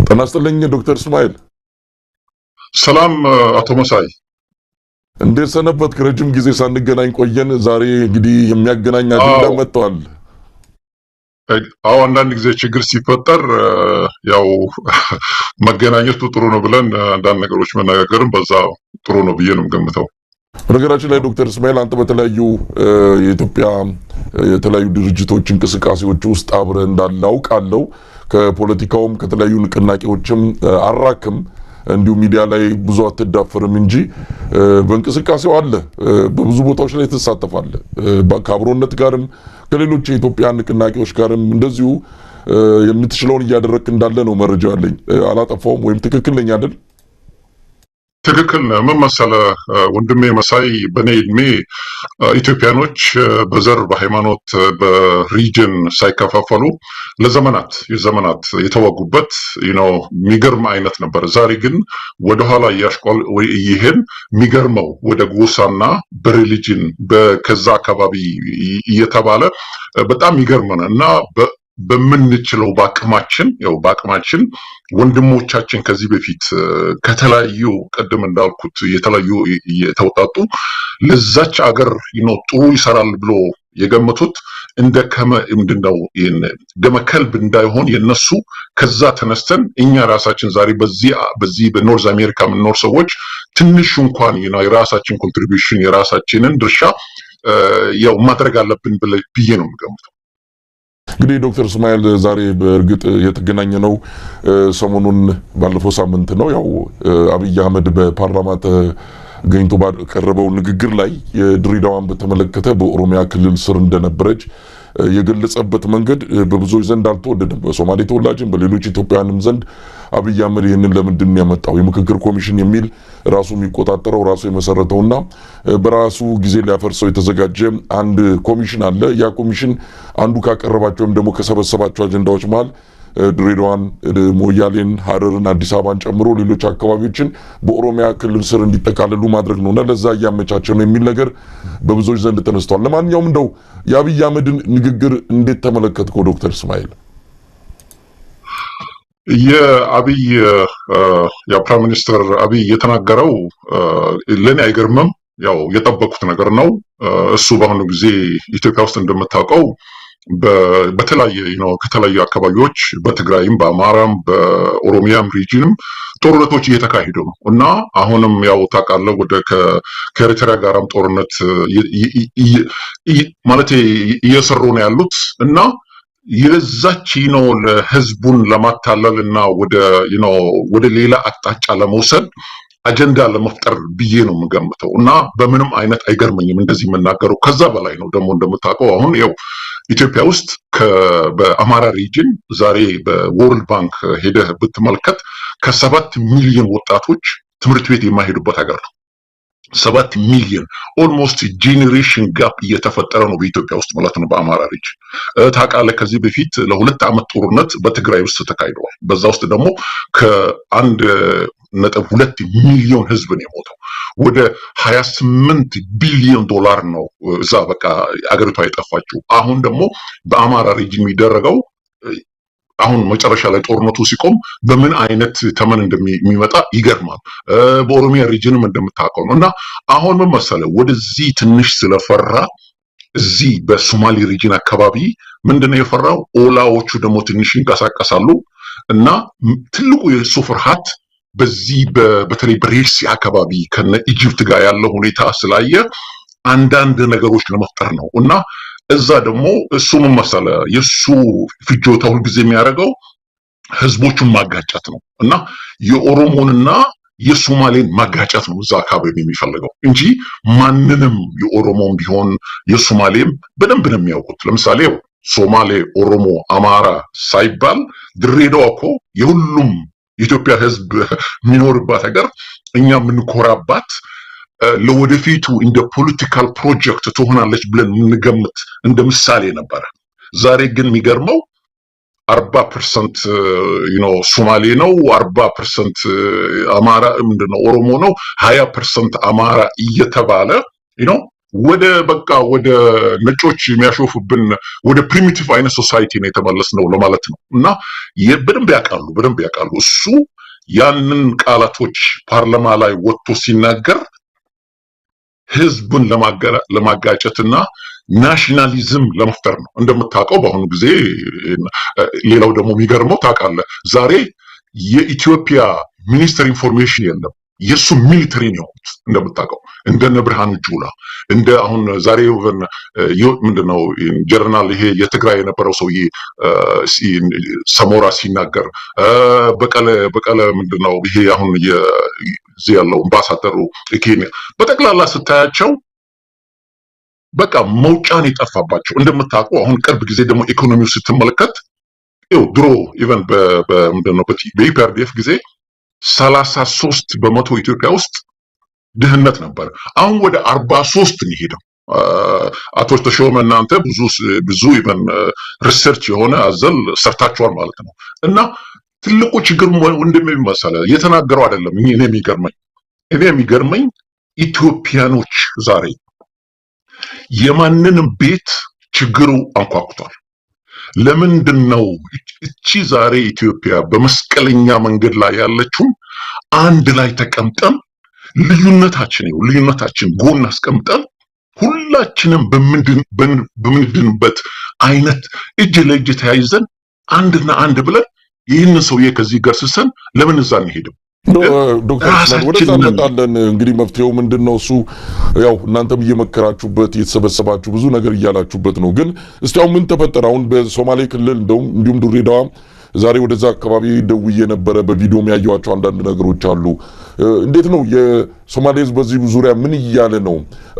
ጤና ይስጥልኝ ዶክተር እስማኤል። ሰላም አቶ መሳይ፣ እንዴት ሰነበት? ከረጅም ጊዜ ሳንገናኝ ቆየን። ዛሬ እንግዲህ የሚያገናኝ አጀንዳ መጥቷል። አዎ አንዳንድ ጊዜ ችግር ሲፈጠር ያው መገናኘቱ ጥሩ ነው ብለን አንዳንድ ነገሮች መነጋገርም በዛ ጥሩ ነው ብዬ ነው የምገምተው። በነገራችን ላይ ዶክተር እስማኤል አንተ በተለያዩ የኢትዮጵያ የተለያዩ ድርጅቶች እንቅስቃሴዎች ውስጥ አብረህ እንዳለ አውቃለሁ። ከፖለቲካውም ከተለያዩ ንቅናቄዎችም አራክም እንዲሁ ሚዲያ ላይ ብዙ አትዳፈርም እንጂ በእንቅስቃሴው አለ፣ በብዙ ቦታዎች ላይ ትሳተፋለህ። ከአብሮነት ጋርም ከሌሎች የኢትዮጵያ ንቅናቄዎች ጋርም እንደዚሁ የምትችለውን እያደረግክ እንዳለ ነው መረጃ አለኝ። አላጠፋውም ወይም ትክክል ነኝ አይደል? ትክክል ነው። ምን መሰለህ ወንድሜ መሳይ፣ በኔ እድሜ ኢትዮጵያኖች በዘር በሃይማኖት በሪጅን ሳይከፋፈሉ ለዘመናት የተዋጉበት የሚገርም አይነት ነበር። ዛሬ ግን ወደኋላ እየሄድን የሚገርመው ወደ ጎሳና በሪሊጅን ከዛ አካባቢ እየተባለ በጣም ይገርመን እና በምንችለው በአቅማችን ወንድሞቻችን ከዚህ በፊት ከተለያዩ ቀደም እንዳልኩት የተለያዩ የተውጣጡ ለዛች አገር ጥሩ ይሰራል ብሎ የገመቱት ምንድነው ደመከልብ እንዳይሆን የነሱ ከዛ ተነስተን እኛ ራሳችን ዛሬ በዚህ በኖርዝ አሜሪካ የምንኖር ሰዎች ትንሽ እንኳን የራሳችን ኮንትሪቢዩሽን የራሳችንን ድርሻ ማድረግ አለብን ብዬ ነው የምገምተው። እንግዲህ ዶክተር እስማኤል ዛሬ በእርግጥ የተገናኘ ነው ሰሞኑን ባለፈው ሳምንት ነው። ያው አብይ አህመድ በፓርላማ ተገኝቶ ባቀረበው ንግግር ላይ የድሬዳዋን በተመለከተ በኦሮሚያ ክልል ስር እንደነበረች የገለጸበት መንገድ በብዙዎች ዘንድ አልተወደደም። በሶማሌ ተወላጅም በሌሎች ኢትዮጵያውያንም ዘንድ አብይ አህመድ ይህንን ለምንድን ነው ያመጣው? የምክክር ኮሚሽን የሚል ራሱ የሚቆጣጠረው ራሱ የመሰረተውና በራሱ ጊዜ ሊያፈርሰው የተዘጋጀ አንድ ኮሚሽን አለ። ያ ኮሚሽን አንዱ ካቀረባቸው ወይም ደግሞ ከሰበሰባቸው አጀንዳዎች መሃል ድሬዳዋን፣ ሞያሌን፣ ሀረርን፣ አዲስ አበባን ጨምሮ ሌሎች አካባቢዎችን በኦሮሚያ ክልል ስር እንዲጠቃለሉ ማድረግ ነውና ለዛ እያመቻቸ ነው የሚል ነገር በብዙዎች ዘንድ ተነስቷል። ለማንኛውም እንደው የአብይ አህመድን ንግግር እንዴት ተመለከትከው ዶክተር እስማኤል? የአብይ ፕራይም ሚኒስትር አብይ የተናገረው ለኔ አይገርምም። ያው የጠበቁት ነገር ነው። እሱ በአሁኑ ጊዜ ኢትዮጵያ ውስጥ እንደምታውቀው ከተለያዩ አካባቢዎች በትግራይም በአማራም በኦሮሚያም ሪጅንም ጦርነቶች እየተካሄዱ ነው እና አሁንም ያው ታውቃለህ ወደ ከኤርትራ ጋራም ጦርነት ማለት እየሰሩ ነው ያሉት እና የዛች ለህዝቡን ለማታለል እና ወደ ሌላ አቅጣጫ ለመውሰድ አጀንዳ ለመፍጠር ብዬ ነው የምገምተው እና በምንም አይነት አይገርመኝም እንደዚህ የምናገረው። ከዛ በላይ ነው ደግሞ እንደምታውቀው አሁን ያው ኢትዮጵያ ውስጥ በአማራ ሪጅን ዛሬ በወርልድ ባንክ ሄደህ ብትመለከት ከ7 ሚሊዮን ወጣቶች ትምህርት ቤት የማይሄዱበት ሀገር ነው። 7 ሚሊዮን ኦልሞስት ጄኔሬሽን ጋፕ እየተፈጠረ ነው በኢትዮጵያ ውስጥ ማለት ነው። በአማራ ሪጅን ታውቃለህ ከዚህ በፊት ለ2 ዓመት ጦርነት በትግራይ ውስጥ ተካሂደዋል። በዛ ውስጥ ደግሞ ከ1.2 ሚሊዮን ህዝብ ነው የሞተው። ወደ 28 ቢሊዮን ዶላር ነው እዛ በቃ አገሪቷ የጠፋችው። አሁን ደግሞ በአማራ ሪጅን የሚደረገው አሁን መጨረሻ ላይ ጦርነቱ ሲቆም በምን አይነት ተመን እንደሚመጣ ይገርማል። በኦሮሚያ ሪጅንም እንደምታውቀው ነው እና አሁን ምን መሰለህ ወደዚህ ትንሽ ስለፈራ እዚህ በሶማሌ ሪጅን አካባቢ ምንድነው የፈራው? ኦላዎቹ ደግሞ ትንሽ ይንቀሳቀሳሉ እና ትልቁ የሱ ፍርሃት በዚህ በተለይ በሬድሲ አካባቢ ከነ ኢጅፕት ጋር ያለው ሁኔታ ስላየ አንዳንድ ነገሮች ለመፍጠር ነው እና እዛ ደግሞ እሱ ምን መሰለህ የሱ ፍጆታ ሁልጊዜ የሚያደርገው ህዝቦቹን ማጋጨት ነው እና የኦሮሞንና የሶማሌን ማጋጨት ነው እዛ አካባቢ የሚፈልገው እንጂ ማንንም የኦሮሞም ቢሆን የሶማሌም በደንብ ነው የሚያውቁት። ለምሳሌ ሶማሌ፣ ኦሮሞ፣ አማራ ሳይባል ድሬዳዋ እኮ የሁሉም የኢትዮጵያ ህዝብ የሚኖርባት ሀገር እኛ የምንኮራባት ለወደፊቱ እንደ ፖለቲካል ፕሮጀክት ትሆናለች ብለን የምንገምት እንደ ምሳሌ ነበረ። ዛሬ ግን የሚገርመው 40% ሶማሌ ነው፣ 40% አማራ ምንድነው ኦሮሞ ነው፣ 20% አማራ እየተባለ ወደ ነጮች የሚያሾፉብን ወደ ፕሪሚቲቭ አይነት ሶሳይቲ ነው የተመለስነው ለማለት ነው። እና በደንብ ያውቃሉ። እሱ ያንን ቃላቶች ፓርላማ ላይ ወጥቶ ሲናገር ህዝቡን ለማጋጨትና ናሽናሊዝም ለመፍጠር ነው። እንደምታውቀው በአሁኑ ጊዜ ሌላው ደግሞ የሚገርመው ታውቃለህ፣ ዛሬ የኢትዮጵያ ሚኒስትር ኢንፎርሜሽን የለም፣ የሱ ሚሊተሪ ነው እንደምታውቀው። እንደነ ብርሃኑ ጁላ እንደ አሁን ዛሬ ምንድነው ጀነራል ይሄ የትግራይ የነበረው ሰውዬ ሰሞራ ሲናገር በቀለ ምንድነው ይሄ አሁን እዚህ ያለው አምባሳደሩ ኬንያ በጠቅላላ ስታያቸው በቃ መውጫን የጠፋባቸው። እንደምታውቀው አሁን ቅርብ ጊዜ ደግሞ ኢኮኖሚው ስትመለከት ድሮ ኢቨን በምንድነው በኢፒአርዲኤፍ ጊዜ 33% ኢትዮጵያ ውስጥ ድህነት ነበር። አሁን ወደ 43 ነው ሄደው። አቶ ተሾመ እናንተ ብዙ ኢቨን ሪሰርች የሆነ አዘል ሰርታችኋል ማለት ነው። እና ትልቁ ችግር እንደሚመስለ የተናገረው አይደለም። እኔ የሚገርመኝ ኢትዮጵያኖች ዛሬ የማንንም ቤት ችግሩ አንኳኩቷል። ለምንድን ነው እቺ ዛሬ ኢትዮጵያ በመስቀለኛ መንገድ ላይ ያለችው? አንድ ላይ ተቀምጠን ልዩነታችን ጎን አስቀምጠን ሁላችንም በምንድንበት አይነት እጅ ለእጅ ተያይዘን አንድና አንድ ብለን ይህንን ሰውዬ ከዚህ ጋር ስሰን ለምን እዛ እንሄድም? ዶክተር እስማኤል ወደዛ እንመጣለን። እንግዲህ መፍትሄው ምንድን ነው? እሱ ያው እናንተም እየመከራችሁበት የተሰበሰባችሁ ብዙ ነገር እያላችሁበት ነው። ግን እስቲ አሁን ምን ተፈጠረ? አሁን በሶማሌ ክልል እንዲሁም ድሬዳዋ ዛሬ ወደዛ አካባቢ ደውዬ ነበረ። በቪዲዮም ያየኋቸው አንዳንድ ነገሮች አሉ። እንዴት ነው የሶማሌ ሕዝብ በዚህ ዙሪያ ምን እያለ ነው?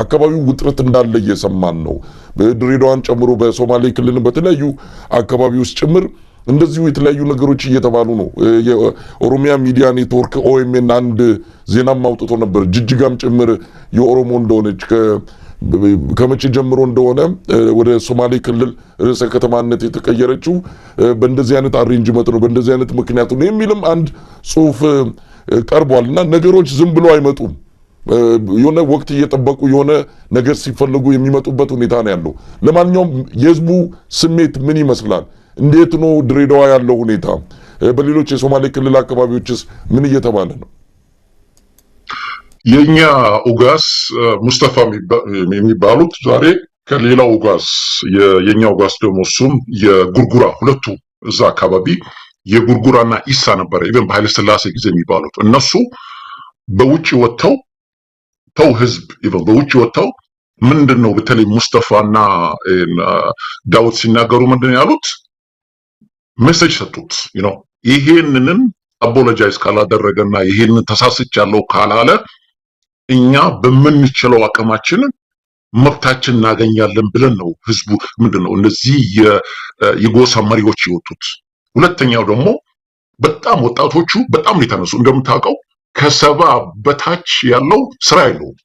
አካባቢው ውጥረት እንዳለ እየሰማን ነው። ድሬዳዋን ጨምሮ በሶማሌ ክልል በተለያዩ አካባቢዎች ጭምር እንደዚሁ የተለያዩ ነገሮች እየተባሉ ነው። የኦሮሚያ ሚዲያ ኔትወርክ ኦኤምኤን አንድ ዜናም አውጥቶ ነበር። ጅጅጋም ጭምር የኦሮሞ እንደሆነች ከመቼ ጀምሮ እንደሆነ ወደ ሶማሌ ክልል ርዕሰ ከተማነት የተቀየረችው በእንደዚህ አይነት አሬንጅመንት ነው፣ በእንደዚህ አይነት ምክንያት ነው የሚልም አንድ ጽሑፍ ቀርቧል። እና ነገሮች ዝም ብሎ አይመጡም። የሆነ ወቅት እየጠበቁ የሆነ ነገር ሲፈልጉ የሚመጡበት ሁኔታ ነው ያለው። ለማንኛውም የህዝቡ ስሜት ምን ይመስላል? እንዴት ነው ድሬዳዋ ያለው ሁኔታ? በሌሎች የሶማሌ ክልል አካባቢዎችስ ምን እየተባለ ነው? የኛ ኡጋስ ሙስጠፋ የሚባሉት ዛሬ ከሌላው ኡጋስ የኛ ኡጋስ ደግሞ እሱም የጉርጉራ ሁለቱ እዛ አካባቢ የጉርጉራና ኢሳ ነበረ ኢቨን በኃይለ ሥላሴ ጊዜ የሚባሉት እነሱ በውጪ ወጥተው ህዝብ ኢቨን በውጪ ወጥተው ምንድነው በተለይ ሙስጠፋና ዳውድ ሲናገሩ ምንድነው ያሉት? ሜሴጅ ሰጡት። ይሄንን አፖሎጃይዝ ካላደረገና ይሄንን ተሳስቻለሁ ካላለ እኛ በምንችለው አቅማችን መብታችን እናገኛለን ብለን ነው ህዝቡ ምንድነው እነዚህ የጎሳ መሪዎች የወጡት። ሁለተኛው ደግሞ በጣም ወጣቶቹ በጣም የተነሱ እንደምታውቀው ከ70 በታች ያለው ስራ የለውም።